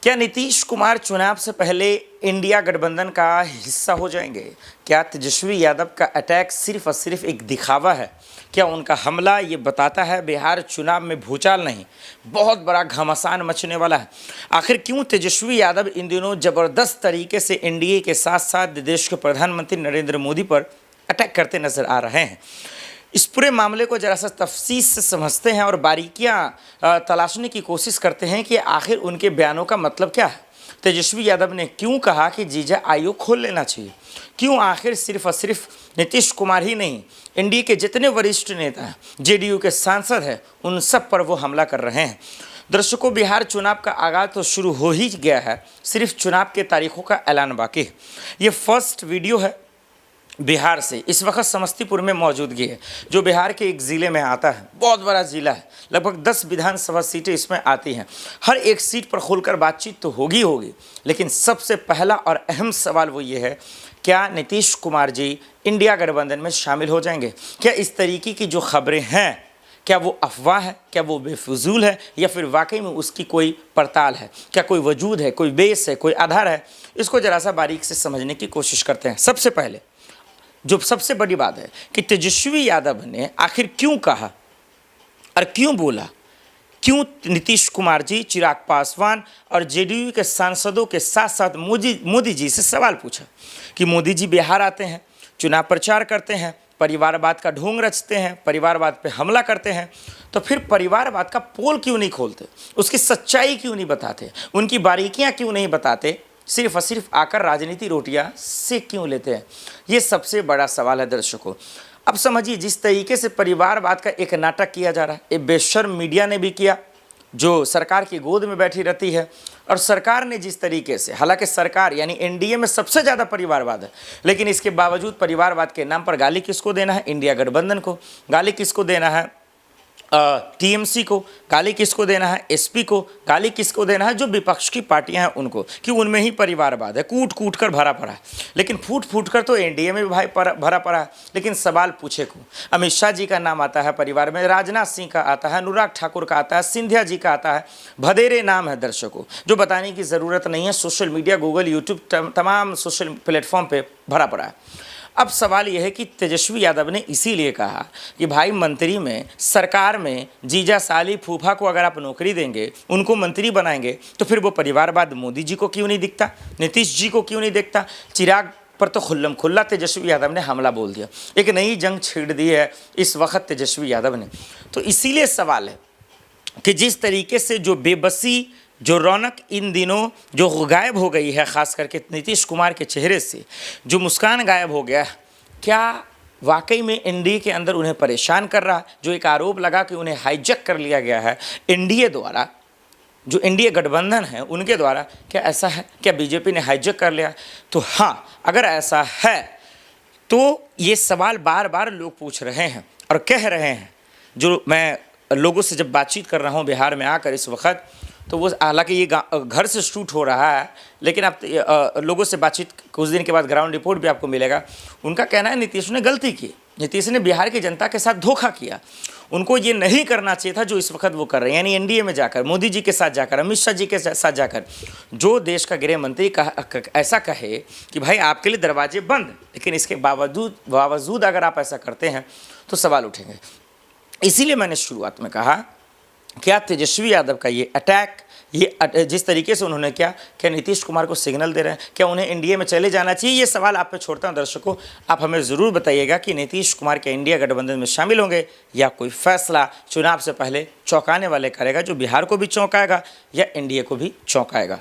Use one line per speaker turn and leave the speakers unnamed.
क्या नीतीश कुमार चुनाव से पहले इंडिया गठबंधन का हिस्सा हो जाएंगे? क्या तेजस्वी यादव का अटैक सिर्फ और सिर्फ एक दिखावा है? क्या उनका हमला ये बताता है बिहार चुनाव में भूचाल नहीं, बहुत बड़ा घमासान मचने वाला है? आखिर क्यों तेजस्वी यादव इन दिनों ज़बरदस्त तरीके से एनडीए के साथ साथ देश के प्रधानमंत्री नरेंद्र मोदी पर अटैक करते नजर आ रहे हैं? इस पूरे मामले को जरा सा तफसील से समझते हैं और बारीकियां तलाशने की कोशिश करते हैं कि आखिर उनके बयानों का मतलब क्या है। तेजस्वी यादव ने क्यों कहा कि जीजा आयोग खोल लेना चाहिए? क्यों आखिर सिर्फ और सिर्फ नीतीश कुमार ही नहीं, एनडीए के जितने वरिष्ठ नेता हैं, जेडीयू के सांसद हैं, उन सब पर वो हमला कर रहे हैं। दर्शकों, बिहार चुनाव का आगाज़ तो शुरू हो ही गया है, सिर्फ चुनाव के तारीखों का ऐलान बाकी है। ये फर्स्ट वीडियो है बिहार से। इस वक्त समस्तीपुर में मौजूदगी है, जो बिहार के एक ज़िले में आता है। बहुत बड़ा ज़िला है, लगभग 10 विधानसभा सीटें इसमें आती हैं। हर एक सीट पर खुलकर बातचीत तो होगी, लेकिन सबसे पहला और अहम सवाल वो ये है, क्या नीतीश कुमार जी इंडिया गठबंधन में शामिल हो जाएंगे? क्या इस तरीके की जो खबरें हैं, क्या वो अफवाह है, क्या वो बेफजूल है, या फिर वाकई में उसकी कोई पड़ताल है? क्या कोई वजूद है, कोई बेस है, कोई आधार है? इसको जरा सा बारीक से समझने की कोशिश करते हैं। सबसे पहले जो सबसे बड़ी बात है कि तेजस्वी यादव ने आखिर क्यों कहा और क्यों बोला, क्यों नीतीश कुमार जी, चिराग पासवान और जेडीयू के सांसदों के साथ साथ मोदी जी से सवाल पूछा कि मोदी जी बिहार आते हैं, चुनाव प्रचार करते हैं, परिवारवाद का ढोंग रचते हैं, परिवारवाद पे हमला करते हैं, तो फिर परिवारवाद का पोल क्यों नहीं खोलते, उसकी सच्चाई क्यों नहीं बताते, उनकी बारीकियां क्यों नहीं बताते, सिर्फ और सिर्फ आकर राजनीति रोटियां सेक क्यों लेते हैं? ये सबसे बड़ा सवाल है दर्शकों। अब समझिए, जिस तरीके से परिवारवाद का एक नाटक किया जा रहा है, एक बेशर्म मीडिया ने भी किया जो सरकार की गोद में बैठी रहती है, और सरकार ने जिस तरीके से, हालांकि सरकार यानी एनडीए में सबसे ज़्यादा परिवारवाद है, लेकिन इसके बावजूद परिवारवाद के नाम पर गाली किसको देना है? इंडिया गठबंधन को। गाली किसको देना है? टीएमसी को। गाली किसको देना है? एसपी को। गाली किसको देना है? जो विपक्ष की पार्टियां हैं उनको, कि उनमें ही परिवारवाद है, कूट कूट कर भरा पड़ा है। लेकिन फूट फूट कर तो एनडीए में भी भाई भरा पड़ा है। लेकिन सवाल पूछे को, अमित शाह जी का नाम आता है परिवार में, राजनाथ सिंह का आता है, अनुराग ठाकुर का आता है, सिंधिया जी का आता है, भदेरे नाम है दर्शकों, जो बताने की ज़रूरत नहीं है। सोशल मीडिया, गूगल, यूट्यूब, तमाम सोशल प्लेटफॉर्म पर भरा पड़ा है। अब सवाल यह है कि तेजस्वी यादव ने इसीलिए कहा कि भाई, मंत्री में, सरकार में जीजा, साली, फूफा को अगर आप नौकरी देंगे, उनको मंत्री बनाएंगे, तो फिर वो परिवारवाद मोदी जी को क्यों नहीं दिखता, नीतीश जी को क्यों नहीं दिखता? चिराग पर तो खुल्लम खुल्ला तेजस्वी यादव ने हमला बोल दिया, एक नई जंग छेड़ दी है इस वक्त तेजस्वी यादव ने। तो इसीलिए सवाल है कि जिस तरीके से जो बेबसी, जो रौनक इन दिनों जो गायब हो गई है, ख़ास करके नीतीश कुमार के चेहरे से जो मुस्कान गायब हो गया, क्या वाकई में एनडीए के अंदर उन्हें परेशान कर रहा है? जो एक आरोप लगा कि उन्हें हाईजैक कर लिया गया है एनडीए द्वारा, जो एनडीए गठबंधन है उनके द्वारा, क्या ऐसा है? क्या बीजेपी ने हाईजैक कर लिया? तो हाँ, अगर ऐसा है तो ये सवाल बार बार लोग पूछ रहे हैं और कह रहे हैं। जो मैं लोगों से जब बातचीत कर रहा हूँ बिहार में आकर इस वक्त, तो वो, हालांकि ये घर से शूट हो रहा है, लेकिन आप लोगों से बातचीत कुछ दिन के बाद ग्राउंड रिपोर्ट भी आपको मिलेगा। उनका कहना है नीतीश ने गलती की, नीतीश ने बिहार की जनता के साथ धोखा किया, उनको ये नहीं करना चाहिए था जो इस वक्त वो कर रहे हैं, यानी एनडीए में जाकर, मोदी जी के साथ जाकर, अमित शाह जी के साथ जाकर, जो देश का गृह मंत्री ऐसा कहे कि भाई आपके लिए दरवाजे बंद, लेकिन इसके बावजूद अगर आप ऐसा करते हैं तो सवाल उठेंगे। इसीलिए मैंने शुरुआत में कहा, क्या तेजस्वी यादव का ये अटैक, ये जिस तरीके से उन्होंने किया, क्या नीतीश कुमार को सिग्नल दे रहे हैं? क्या उन्हें एनडीए में चले जाना चाहिए? ये सवाल आप पे छोड़ता हूं दर्शकों। आप हमें ज़रूर बताइएगा कि नीतीश कुमार के इंडिया गठबंधन में शामिल होंगे, या कोई फैसला चुनाव से पहले चौंकाने वाले करेगा, जो बिहार को भी चौंकाएगा या एनडीए को भी चौंकाएगा।